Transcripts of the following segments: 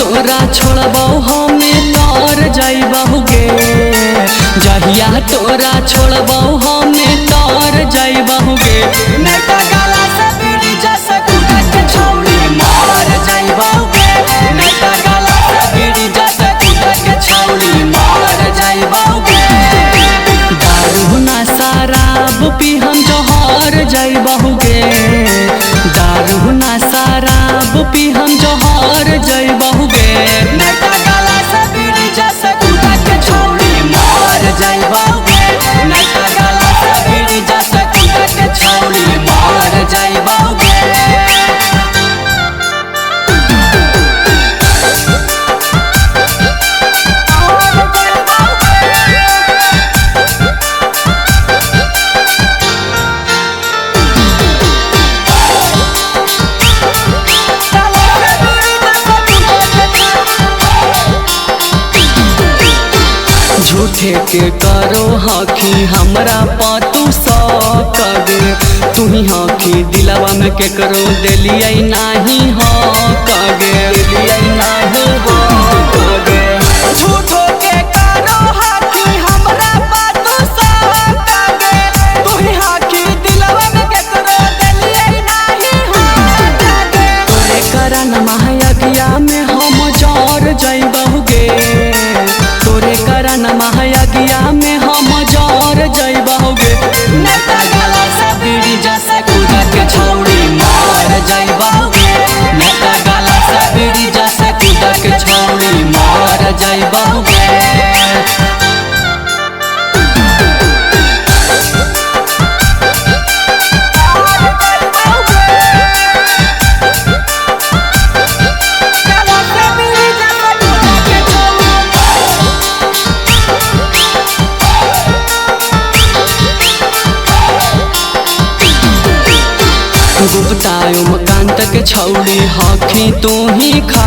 तोरा छोड़बौ हमें तर जाइबहुगे, जहिया तोरा छोड़बौ हमें तर जाइबहुगे। नेता गाला से बीड़ी जैसे कूदे के छौड़ी मार जाइबहुगे, नेता गाला से बीड़ी जैसे कूदे के छौड़ी मार जाइबहुगे। दारू ना शराब पी हम जहर जाइबहुगे, दारू ना शराब पी हम जहर जाइबहुगे। नेता गाला से बीड़ी जैसे कूदे के छौड़ी मार जाइबहुगे, नेता गाला से बीड़ी जैसे कूदे के छौड़ी मार जाइबहुगे। झूठे के करो हखी हमरा पातू सकगे, तुही हखी दिलवा में के करो देलियै नाही हकगे, देलियै नाही हकगे। झूठो के करो हखी हमरा पातू सकगे, तुही हखी दिलवा में के करो देलियै नाही हकगे। तोरे करन महायज्ञ में हम जर जाइबहुगे, तोरे करन महायज्ञ में हम जर जाइबहुगे। नेता गाला से बीड़ी जैसे कूदे के छौड़ी मार जाइबहुगे, नेता गाला से बीड़ी जैसे कूदे के छौड़ी मार जाइबहुगे। गुप्तायो मकांत के छौड़ी हखी तू ही खा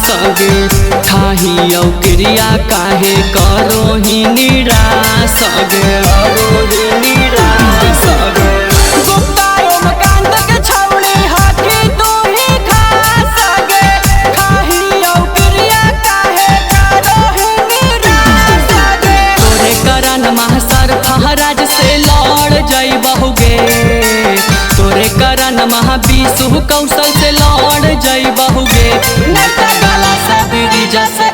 सगे, खाही औ क्रिया काहे करो ही निराश गे, करो ही निराश गे। गुप्तायो मकांत के छौड़ी हखी तू ही खा सगे, खाही औ क्रिया काहे करो ही निराश गे। तोरे करन महसर फहराज से लड़ जाइबहुगे, तोरे करन महाविशु कौशल से लड़ जाइबहुगे। नेता गाला से बीड़ी जैसे